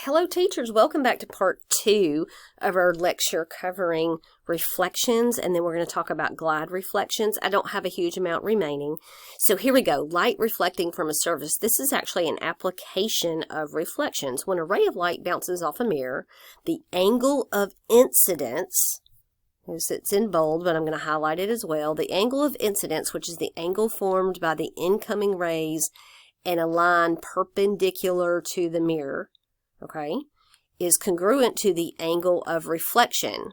Hello teachers, welcome back to part 2 of our lecture covering reflections, and then we're going to talk about glide reflections. I don't have a huge amount remaining. So here we go, light reflecting from a surface. This is actually an application of reflections. When a ray of light bounces off a mirror, the angle of incidence, it's in bold, but I'm going to highlight it as well. The angle of incidence, which is the angle formed by the incoming rays and a line perpendicular to the mirror, okay, is congruent to the angle of reflection.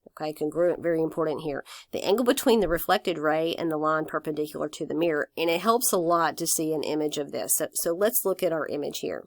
Okay, congruent, very important here. The angle between the reflected ray and the line perpendicular to the mirror, and it helps a lot to see an image of this. So let's look at our image here.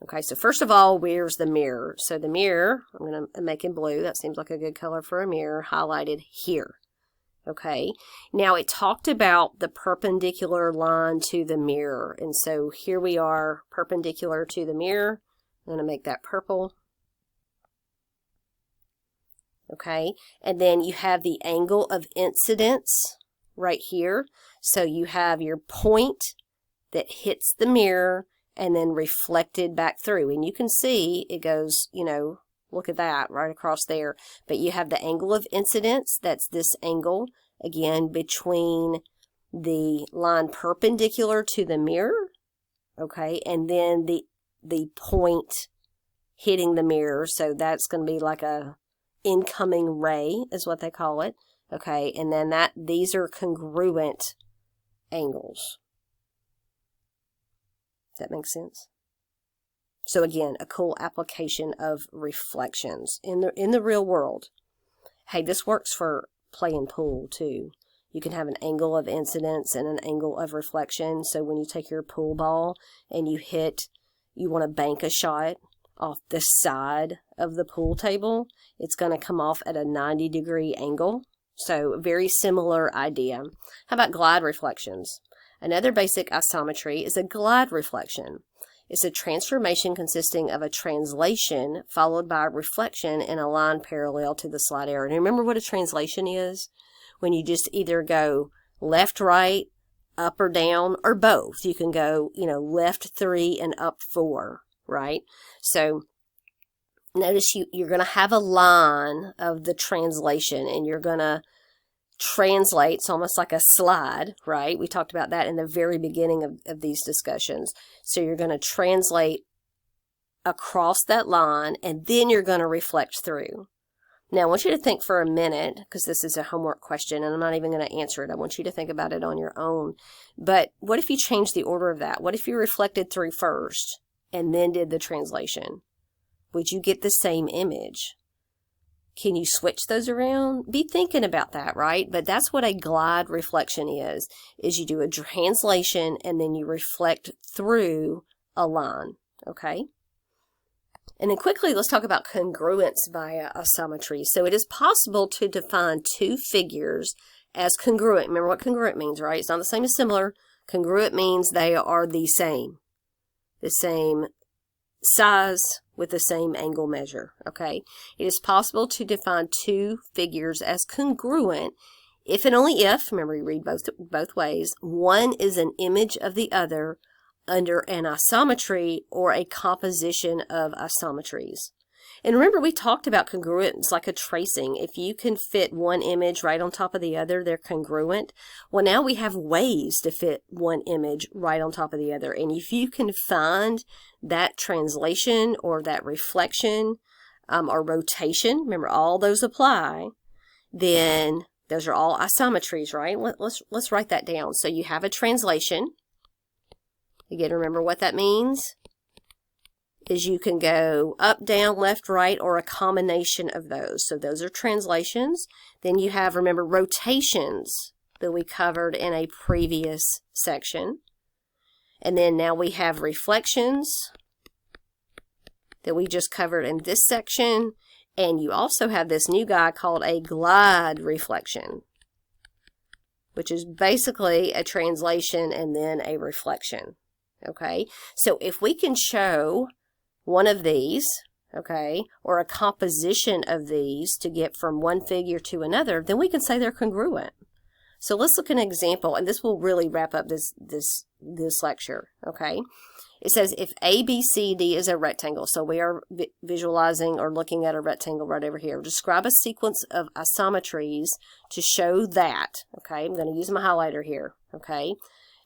Okay, so first of all, where's the mirror? So the mirror, I'm going to make in blue. That seems like a good color for a mirror, highlighted here. Okay, now it talked about the perpendicular line to the mirror, and so here we are perpendicular to the mirror. I'm going to make that purple. Okay, and then you have the angle of incidence right here. So you have your point that hits the mirror and then reflected back through, and you can see it goes, you know, look at that right across there. But you have the angle of incidence, that's this angle, again, between the line perpendicular to the mirror, okay, and then the point hitting the mirror. So that's going to be like a incoming ray is what they call it, okay, and then these are congruent angles. Does that make sense? So again, a cool application of reflections in the real world. Hey, this works for playing pool too. You can have an angle of incidence and an angle of reflection. So when you take your pool ball and you want to bank a shot off the side of the pool table, it's going to come off at a 90-degree angle. So very similar idea. How about glide reflections? Another basic isometry is a glide reflection. It's a transformation consisting of a translation followed by a reflection in a line parallel to the slight arrow. And remember what a translation is? When you just either go left, right, up or down, or both. You can go, you know, left 3 and up 4, right? So notice you're going to have a line of the translation, and you're going to translate. It's almost like a slide, right? We talked about that in the very beginning of these discussions. So you're going to translate across that line, and then you're going to reflect through. Now I want you to think for a minute, because this is a homework question and I'm not even going to answer it. I want you to think about it on your own. But what if you change the order of that? What if you reflected through first and then did the translation? Would you get the same image? Can you switch those around? Be thinking about that, right? But that's what a glide reflection is you do a translation and then you reflect through a line, okay? And then quickly, let's talk about congruence via isometry. So it is possible to define two figures as congruent. Remember what congruent means, right? It's not the same as similar. Congruent means they are the same size with the same angle measure, okay? It is possible to define two figures as congruent if and only if, remember you read both ways, one is an image of the other under an isometry or a composition of isometries. And remember we talked about congruence like a tracing. If you can fit one image right on top of the other, they're congruent. Well, now we have ways to fit one image right on top of the other. And if you can find that translation or that reflection or rotation, remember all those apply, then those are all isometries, right? Let's write that down. So you have a translation. Again, remember what that means is you can go up, down, left, right, or a combination of those. So those are translations. Then you have, remember, rotations that we covered in a previous section. And then now we have reflections that we just covered in this section. And you also have this new guy called a glide reflection, which is basically a translation and then a reflection. Okay, so if we can show one of these, okay, or a composition of these to get from one figure to another, then we can say they're congruent. So let's look at an example, and this will really wrap up this lecture, okay? It says if ABCD is a rectangle, so we are visualizing or looking at a rectangle right over here. Describe a sequence of isometries to show that, okay, I'm going to use my highlighter here, okay,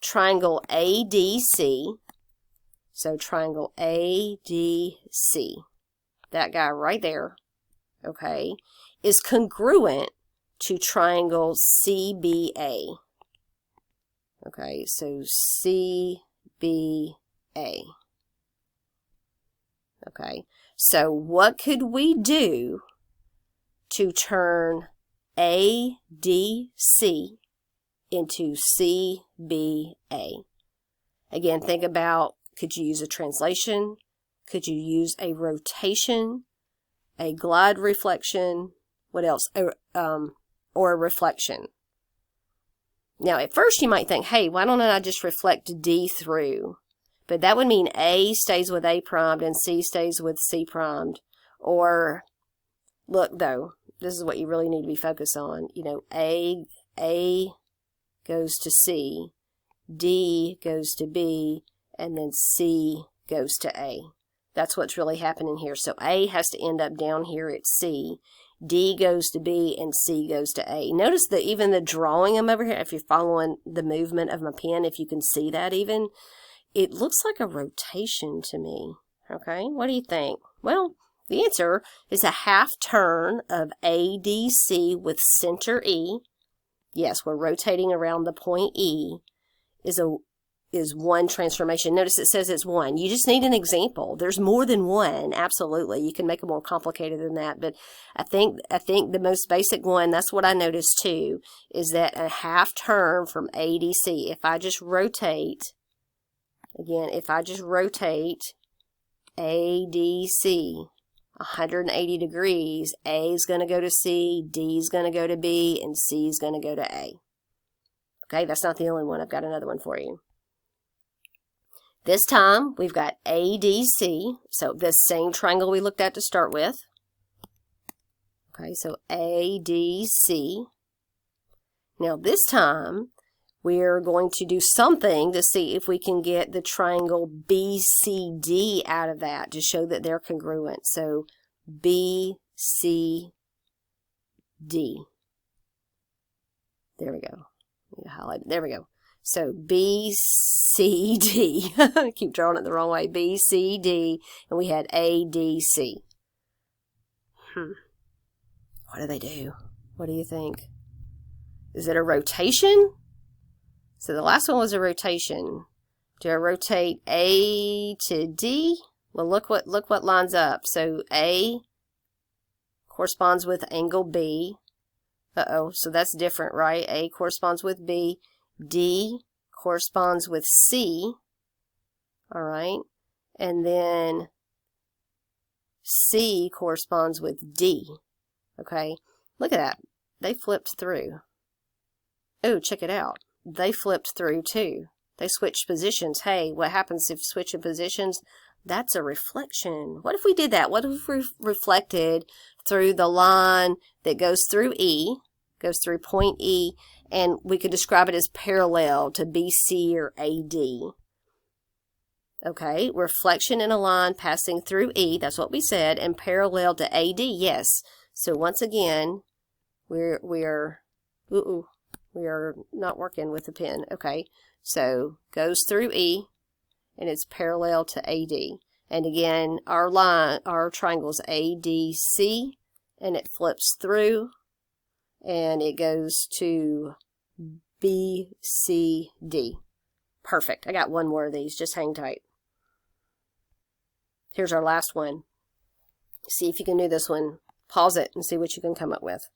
triangle ADC, so triangle ADC, that guy right there, okay, is congruent to triangle CBA. Okay, so CBA. Okay, so what could we do to turn ADC into CBA? Again, think about, could you use a translation? Could you use a rotation, a glide reflection? What else? Or a reflection. Now, at first you might think, hey, why don't I just reflect D through? But that would mean A stays with A primed and C stays with C primed. Or, look though, this is what you really need to be focused on. You know, A goes to C, D goes to B, and then C goes to A. That's what's really happening here. So A has to end up down here at C. D goes to B and C goes to A. Notice that even the drawing them over here, if you're following the movement of my pen, if you can see that even, it looks like a rotation to me. Okay, what do you think? Well, the answer is a half turn of ADC with center E. Yes, we're rotating around the point E, is one transformation. Notice it says it's one. You just need an example. There's more than one. Absolutely. You can make it more complicated than that. But I think the most basic one, that's what I noticed too, is that a half turn from ADC. If I just rotate, again, if I just rotate ADC 180 degrees, A is going to go to C, D is going to go to B, and C is going to go to A. Okay, that's not the only one. I've got another one for you. This time, we've got ADC, so the same triangle we looked at to start with. Okay, so ADC. Now this time, we're going to do something to see if we can get the triangle BCD out of that to show that they're congruent. So BCD. There we go. Highlight. There we go. So BCD, I keep drawing it the wrong way, BCD, and we had ADC. What do they do? What do you think? Is it a rotation? So the last one was a rotation. Do I rotate A to D? Well, look what lines up. So A corresponds with angle B. So that's different, right? A corresponds with B. D corresponds with C, all right, and then C corresponds with D, okay. Look at that. They flipped through. Oh, check it out. They flipped through too. They switched positions. Hey, what happens if switching positions? That's a reflection. What if we did that? What if we reflected through the line that goes through E, goes through point E, and we could describe it as parallel to BC or AD. Okay, reflection in a line passing through E, that's what we said, and parallel to AD, yes. So once again, we are not working with the pen. Okay, so goes through E, and it's parallel to AD. And again, our triangle is ADC, and it flips through, and it goes to BCD. Perfect. I got one more of these. Just hang tight. Here's our last one. See if you can do this one. Pause it and see what you can come up with.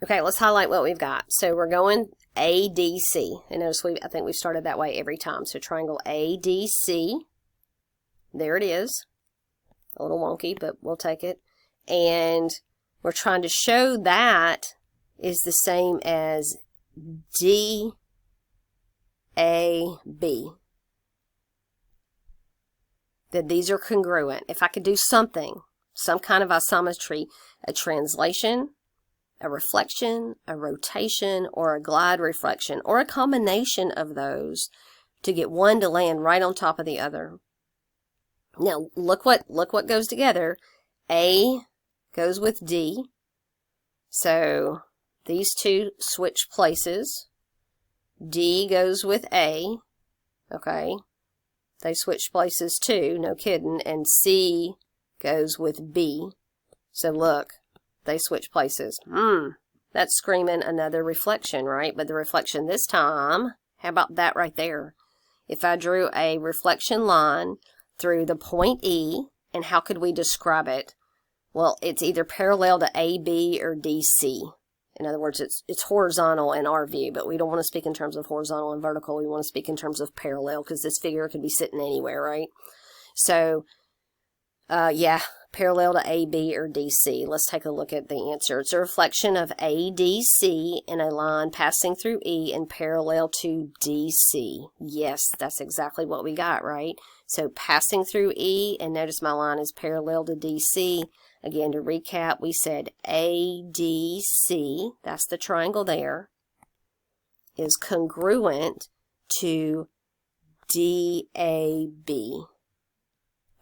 Okay, let's highlight what we've got. So we're going ADC. And notice I think we've started that way every time. So triangle ADC. There it is. A little wonky, but we'll take it. And we're trying to show that is the same as DAB. That these are congruent. If I could do something, some kind of isometry, a translation, a reflection, a rotation, or a glide reflection, or a combination of those to get one to land right on top of the other. Now, look what goes together. A goes with D. So these two switch places. D goes with A. Okay. They switch places too, no kidding. And C goes with B. So look, they switch places. That's screaming another reflection, right? But the reflection this time, how about that right there? If I drew a reflection line through the point E, and how could we describe it? Well, it's either parallel to AB or DC. In other words, it's horizontal in our view, but we don't want to speak in terms of horizontal and vertical. We want to speak in terms of parallel, because this figure could be sitting anywhere, right? So, yeah, parallel to AB or DC. Let's take a look at the answer. It's a reflection of ADC in a line passing through E and parallel to DC. Yes, that's exactly what we got, right? So passing through E, and notice my line is parallel to DC. Again, to recap, we said ADC, that's the triangle there, is congruent to DAB,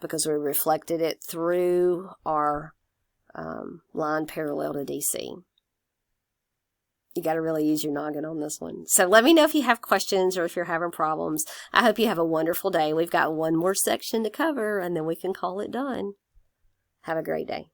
because we reflected it through our line parallel to DC. You got to really use your noggin on this one. So let me know if you have questions or if you're having problems. I hope you have a wonderful day. We've got one more section to cover, and then we can call it done. Have a great day.